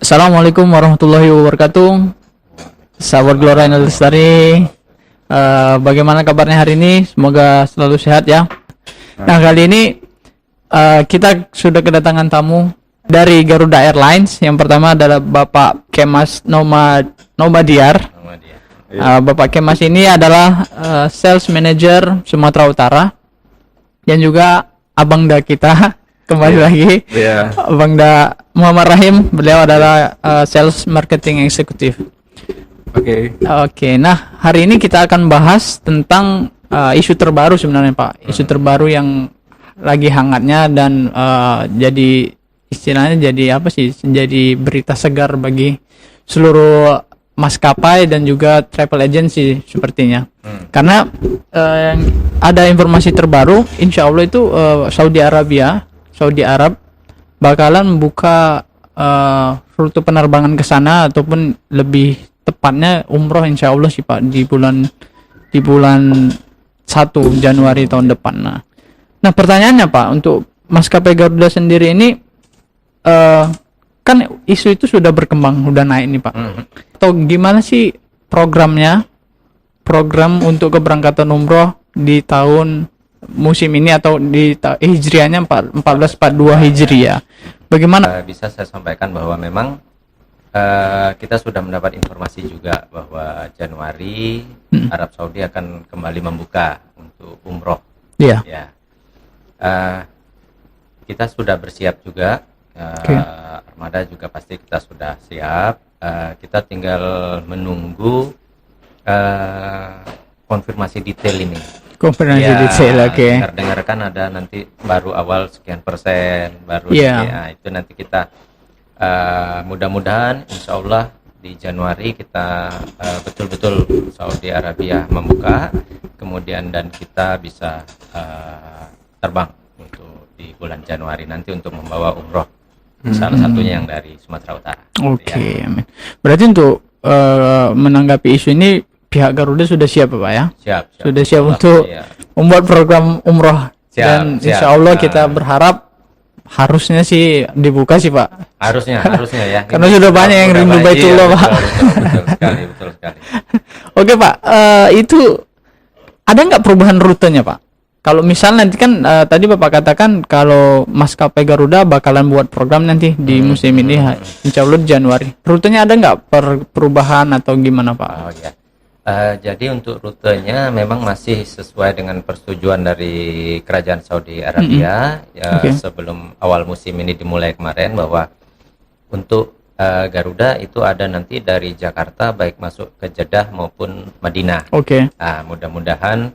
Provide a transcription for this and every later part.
Assalamualaikum warahmatullahi wabarakatuh. Sahabat Gloria Lestari, bagaimana kabarnya hari ini? Semoga selalu sehat ya. Nah, kali ini kita sudah kedatangan tamu dari Garuda Airlines. Yang pertama adalah Bapak Kemas Nomadiar. Bapak Kemas ini adalah Sales Manager Sumatera Utara dan juga Abangda kita. Kembali lagi, Abangda Muhammad Rahim, beliau adalah Sales Marketing Executive. Oke. Nah, hari ini kita akan bahas tentang isu terbaru sebenarnya Pak. Isu terbaru yang lagi hangatnya dan jadi istilahnya jadi apa sih? Jadi berita segar bagi seluruh maskapai dan juga travel agency sepertinya. Karena ada informasi terbaru, insya Allah itu Saudi Arab bakalan membuka rute penerbangan ke sana, ataupun lebih tepatnya umroh insya Allah sih Pak di bulan 1 Januari tahun depan. Nah pertanyaannya Pak, untuk maskapai Garuda sendiri ini kan isu itu sudah berkembang, sudah naik nih Pak. Atau gimana sih program untuk keberangkatan umroh di tahun musim ini atau di hijriahnya 1442 Hijriah. Bagaimana? Bisa saya sampaikan bahwa memang kita sudah mendapat informasi juga bahwa Januari Arab Saudi akan kembali membuka untuk umroh. Iya. Ya. Kita sudah bersiap juga. Armada juga pasti kita sudah siap. Kita tinggal menunggu konfirmasi detail ini. Konfirmasi detail, oke. Dengarkan ada nanti baru awal sekian persen, baru itu nanti kita mudah-mudahan insya Allah di Januari kita betul-betul Saudi Arabia membuka, kemudian dan kita bisa terbang untuk di bulan Januari nanti untuk membawa umroh, salah satunya yang dari Sumatera Utara. Oke, amin. Berarti untuk menanggapi isu ini pihak Garuda sudah siap Pak ya? Siap. Sudah siap untuk membuat program umroh. Dan insya Allah kita berharap harusnya sih dibuka sih Pak. Harusnya ya. Karena sudah banyak yang rindu Baitullah Pak. Betul sekali. Oke Pak, itu ada nggak perubahan rutenya Pak? Kalau misalnya nanti kan tadi Bapak katakan kalau maskapai Garuda bakalan buat program nanti di musim ini, insya Allah Januari. Rutenya ada nggak perubahan atau gimana Pak? Oh ya. Jadi untuk rutenya memang masih sesuai dengan persetujuan dari Kerajaan Saudi Arabia sebelum awal musim ini dimulai kemarin, bahwa untuk Garuda itu ada nanti dari Jakarta baik masuk ke Jeddah maupun Madinah. Mudah-mudahan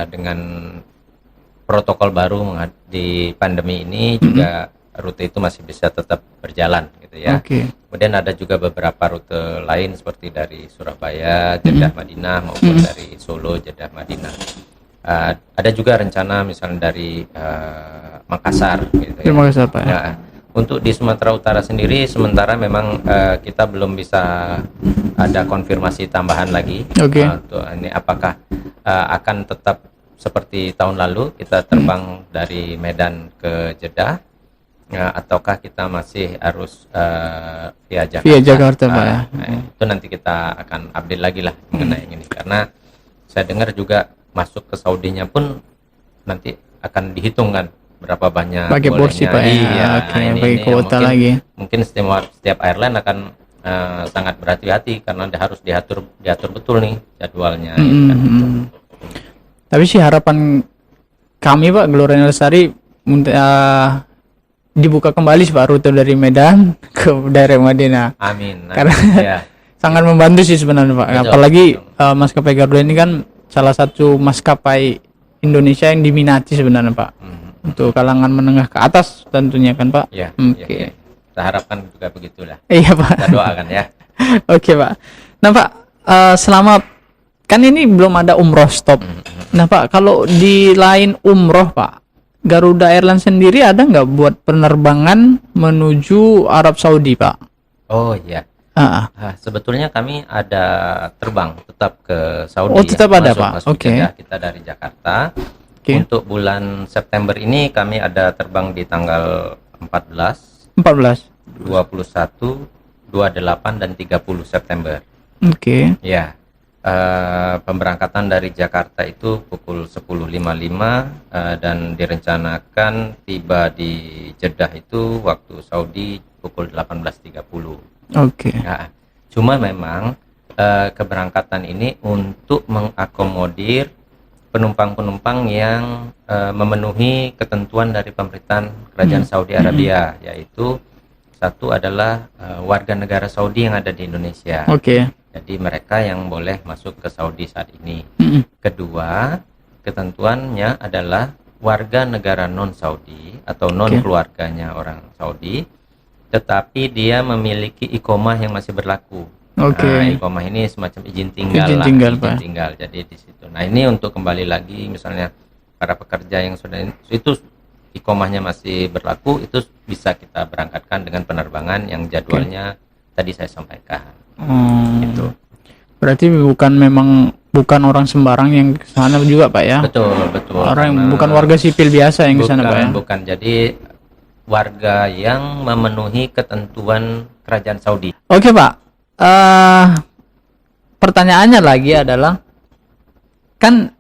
dengan protokol baru di pandemi ini juga rute itu masih bisa tetap berjalan gitu ya. Kemudian ada juga beberapa rute lain seperti dari Surabaya, Jeddah, Madinah, maupun dari Solo, Jeddah, Madinah. Ada juga rencana misalnya dari Makassar gitu ya. Makassar, Pak. Nah, untuk di Sumatera Utara sendiri sementara memang kita belum bisa ada konfirmasi tambahan lagi. Untuk ini apakah akan tetap seperti tahun lalu kita terbang dari Medan ke Jeddah, ataukah kita masih harus via Jakarta? Via Jakarta Pak ya. Itu nanti kita akan update lagi lah mengenai ini, karena saya dengar juga masuk ke Saudinya pun nanti akan dihitung kan berapa banyak pakai porsi Pak ya. Pakai kuota lagi. Mungkin setiap airline akan sangat berhati-hati karena harus diatur betul nih jadwalnya. Tapi sih harapan kami Pak Gloria Lestari dibuka kembali sih Pak rute dari Medan ke daerah Madinah. Amin. Karena sangat membantu sih sebenarnya Pak. Apalagi maskapai Garuda ini kan salah satu maskapai Indonesia yang diminati sebenarnya Pak. Untuk kalangan menengah ke atas tentunya kan Pak. Kita harapkan juga begitulah. Iya Pak. Kita doakan ya. Oke Pak. Nah Pak, selama kan ini belum ada umroh stop. Nah Pak, kalau di lain umroh Pak, Garuda Airlines sendiri ada nggak buat penerbangan menuju Arab Saudi Pak? Oh iya. Sebetulnya kami ada terbang tetap ke Saudi. Oh tetap ada Pak. Kita dari Jakarta. Untuk bulan September ini kami ada terbang di tanggal 14 21, 28 dan 30 September. Oke. Ya. Pemberangkatan dari Jakarta itu pukul 10.55 dan direncanakan tiba di Jeddah itu waktu Saudi pukul 18.30. Oke. Nah, cuma memang keberangkatan ini untuk mengakomodir penumpang-penumpang yang memenuhi ketentuan dari pemerintahan Kerajaan Saudi Arabia, yaitu satu adalah warga negara Saudi yang ada di Indonesia. Oke. Jadi mereka yang boleh masuk ke Saudi saat ini. Mm-mm. Kedua, ketentuannya adalah warga negara non Saudi atau non keluarganya orang Saudi, tetapi dia memiliki iqomah yang masih berlaku. Oke. Nah, iqomah ini semacam izin tinggal Izin lah, tinggal, izin Pak. tinggal. Jadi di situ. Nah, ini untuk kembali lagi, misalnya para pekerja yang sudah itu iqomahnya masih berlaku, itu bisa kita berangkatkan dengan penerbangan yang jadwalnya tadi saya sampaikan. Gitu. Berarti bukan orang sembarang yang ke sana juga, Pak, ya? Betul. Orang Karena bukan warga sipil biasa yang ke sana, Pak, ya? Bukan. Jadi warga yang memenuhi ketentuan Kerajaan Saudi. Oke, Pak. Pertanyaannya lagi adalah, kan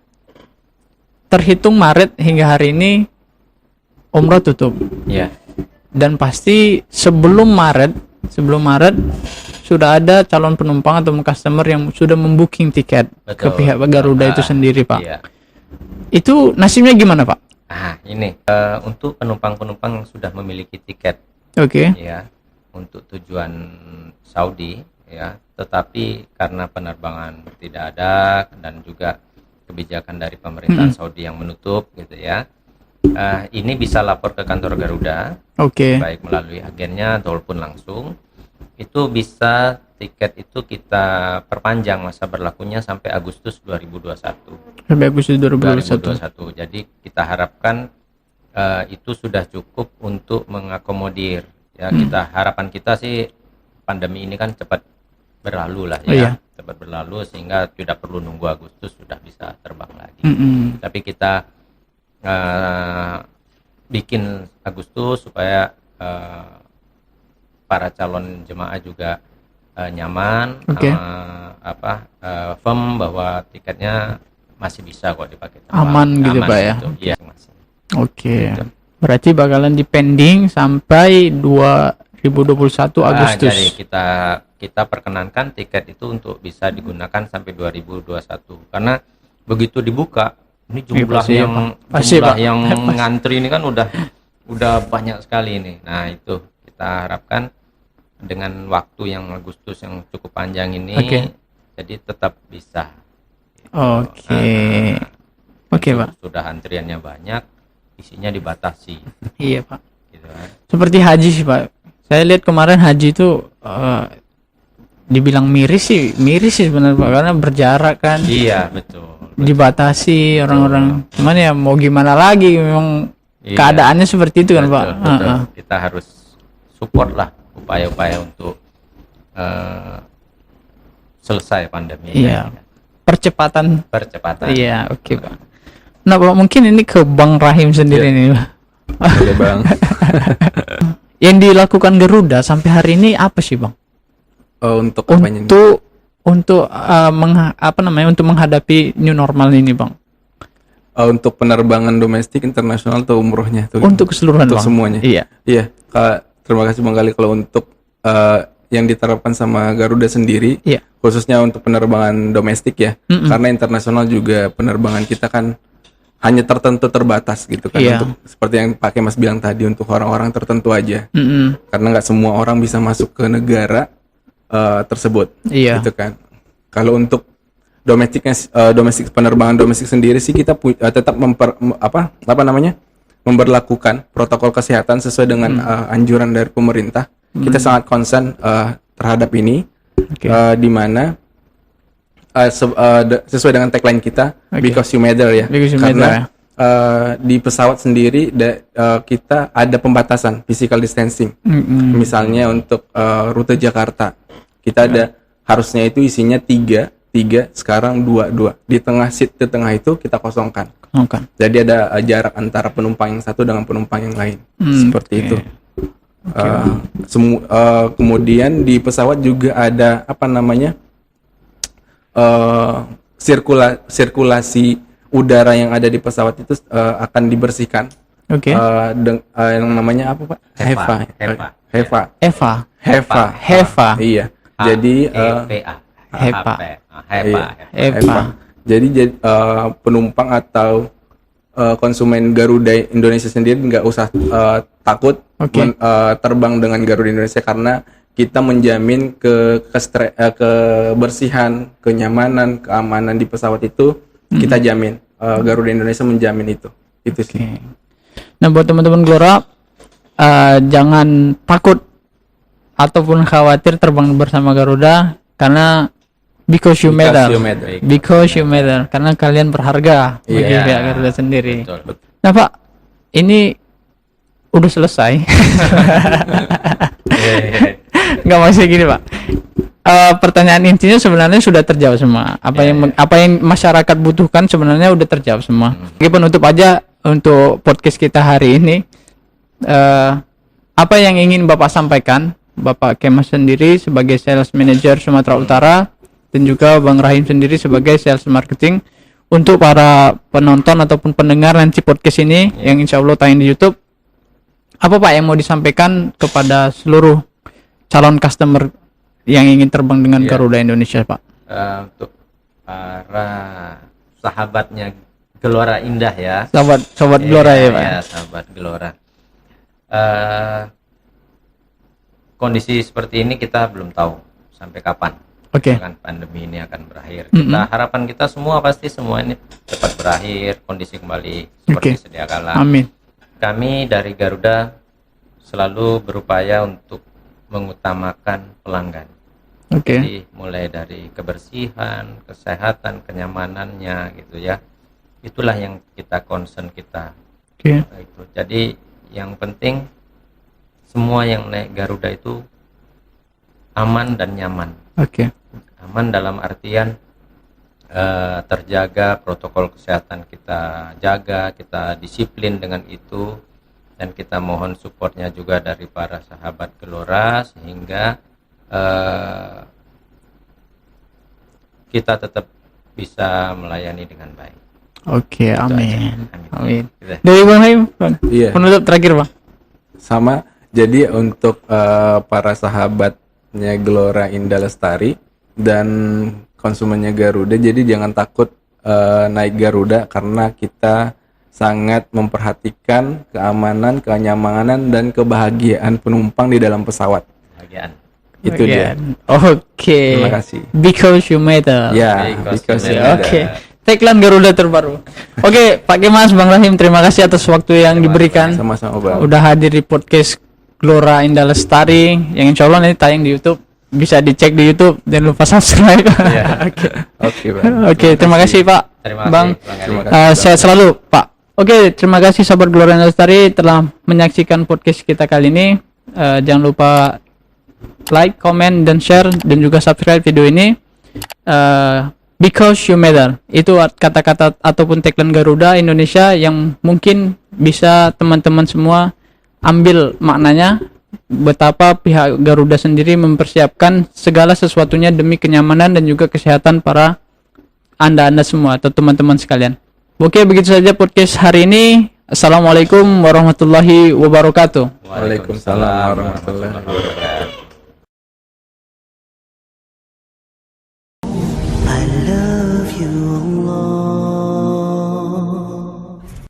terhitung Maret hingga hari ini umroh tutup. Ya. Dan pasti sebelum Maret sudah ada calon penumpang atau customer yang sudah membooking tiket ke Betul. pihak Garuda itu sendiri, Pak. Iya. Itu nasibnya gimana, Pak? Ini untuk penumpang-penumpang yang sudah memiliki tiket, Oke. ya, untuk tujuan Saudi, ya, tetapi karena penerbangan tidak ada dan juga kebijakan dari pemerintahan Saudi yang menutup, gitu ya. Ini bisa lapor ke kantor Garuda, Oke. baik melalui agennya ataupun langsung. Itu bisa tiket itu kita perpanjang masa berlakunya sampai Agustus 2021. Sampai Agustus 2021. Jadi kita harapkan itu sudah cukup untuk mengakomodir, ya. Harapan kita sih pandemi ini kan cepat berlalu lah, ya. Iya. Cepat berlalu sehingga tidak perlu nunggu Agustus, sudah bisa terbang lagi. Tapi kita bikin Agustus supaya para calon jemaah juga nyaman, firm bahwa tiketnya masih bisa kok dipakai terbang. Aman gitu, Pak, ya? Gitu. Iya, masih. Oke. Berarti bakalan dipending sampai 2021 Agustus. Jadi kita perkenankan tiket itu untuk bisa digunakan sampai 2021. Karena begitu dibuka, ini jumlah yang ngantri ini kan udah banyak sekali ini. Nah, itu kita harapkan dengan waktu yang Agustus yang cukup panjang ini, jadi tetap bisa. Oke, Pak. Sudah antriannya banyak, isinya dibatasi. Iya, Pak. Gitu kan. Seperti haji sih, Pak. Saya lihat kemarin haji itu dibilang miris sih sebenarnya, Pak, karena berjarak kan. Iya, betul. Dibatasi orang-orang. Cuman ya mau gimana lagi, memang keadaannya seperti itu kan, Pak. Betul. Kita harus support lah upaya-upaya untuk selesai pandemi. Iya. Percepatan. Iya, oke, Pak. Nah, Pak, mungkin ini ke Bang Rahim sendiri nih, Pak. Oke, Bang. Yang dilakukan Garuda sampai hari ini apa sih, Bang? Untuk untuk menghadapi new normal ini, Bang. Untuk penerbangan domestik, internasional, atau umrohnya tuh? Untuk keseluruhan, untuk Bang. semuanya. Iya. Terima kasih, Bang Gali. Kalau untuk yang diterapkan sama Garuda sendiri, khususnya untuk penerbangan domestik ya, karena internasional juga penerbangan kita kan hanya terbatas gitu kan, untuk seperti yang Pak Kemas bilang tadi, untuk orang-orang tertentu aja, karena nggak semua orang bisa masuk ke negara tersebut, gitu kan. Kalau untuk penerbangan domestik sendiri sih kita tetap memberlakukan protokol kesehatan sesuai dengan anjuran dari pemerintah. Kita sangat concern terhadap ini, di mana sesuai dengan tagline kita, because you matter, ya. Karena di pesawat sendiri kita ada pembatasan physical distancing. Misalnya untuk rute Jakarta, kita ada harusnya itu isinya tiga, sekarang dua. Di tengah itu kita kosongkan. Jadi ada jarak antara penumpang yang satu dengan penumpang yang lain. Seperti itu. Kemudian di pesawat juga ada apa namanya sirkulasi udara yang ada di pesawat itu akan dibersihkan. Oke. Yang namanya apa Pak? HEPA. HEPA. Iya. Jadi HEPA. HEPA. Jadi penumpang atau konsumen Garuda Indonesia sendiri nggak usah takut terbang dengan Garuda Indonesia karena kita menjamin kebersihan, kenyamanan, keamanan di pesawat itu kita jamin. Garuda Indonesia menjamin itu. Itu sih. Nah, buat teman-teman Glora, jangan takut ataupun khawatir terbang bersama Garuda karena because you matter. Because you matter. Karena kalian berharga bagi pihak Garuda sendiri. Betul. Nah, Pak, ini udah selesai. Nggak, masih gini, Pak. Pertanyaan intinya sebenarnya sudah terjawab semua. Apa yang masyarakat butuhkan sebenarnya udah terjawab semua. Oke, penutup aja untuk podcast kita hari ini. Apa yang ingin Bapak sampaikan, Bapak Kemas sendiri sebagai sales manager Sumatera Utara, dan juga Bang Rahim sendiri sebagai sales marketing, untuk para penonton ataupun pendengar nanti podcast ini yang insya Allah tayang di YouTube, apa Pak yang mau disampaikan kepada seluruh calon customer yang ingin terbang dengan Garuda Indonesia, Pak? Untuk para sahabatnya Gelora Indah ya, sahabat Gelora ya Pak. Ya, sahabat Gelora. Kondisi seperti ini kita belum tahu sampai kapan. Kan pandemi ini akan berakhir. Harapan kita semua pasti semua ini cepat berakhir, kondisi kembali seperti sedia kala. Amin. Kami dari Garuda selalu berupaya untuk mengutamakan pelanggan. Jadi mulai dari kebersihan, kesehatan, kenyamanannya gitu ya. Itulah yang kita concern kita. Itu. Jadi yang penting semua yang naik Garuda itu aman dan nyaman. Aman dalam artian terjaga protokol kesehatan, kita jaga, kita disiplin dengan itu, dan kita mohon supportnya juga dari para sahabat Gelora sehingga kita tetap bisa melayani dengan baik. Amin. Dari Bang Haim, penutup terakhir Bang. Sama, jadi untuk para sahabatnya Gelora Indah Lestari dan konsumennya Garuda, jadi jangan takut naik Garuda karena kita sangat memperhatikan keamanan, kenyamanan, dan kebahagiaan penumpang di dalam pesawat. Itu dia. Terima kasih. Because you matter. Because you matter. Tagline Garuda terbaru. Pak Kemas, Bang Rahim, terima kasih atas waktu yang diberikan. Sama-sama Bang. Udah hadir di podcast Gelora Indah Lestari yang insya Allah nanti tayang di YouTube. Bisa dicek di YouTube, jangan lupa subscribe. Terima kasih Pak. Bang. Sehat selalu Pak. Terima kasih sahabat Gelora Indah Lestari telah menyaksikan podcast kita kali ini. Jangan lupa like, comment, dan share, dan juga subscribe video ini. Because you matter, itu kata-kata ataupun tagline Garuda Indonesia yang mungkin bisa teman-teman semua ambil maknanya, betapa pihak Garuda sendiri mempersiapkan segala sesuatunya demi kenyamanan dan juga kesehatan para anda semua atau teman-teman sekalian. Begitu saja podcast hari ini. Assalamualaikum warahmatullahi wabarakatuh. Waalaikumsalam warahmatullahi wabarakatuh.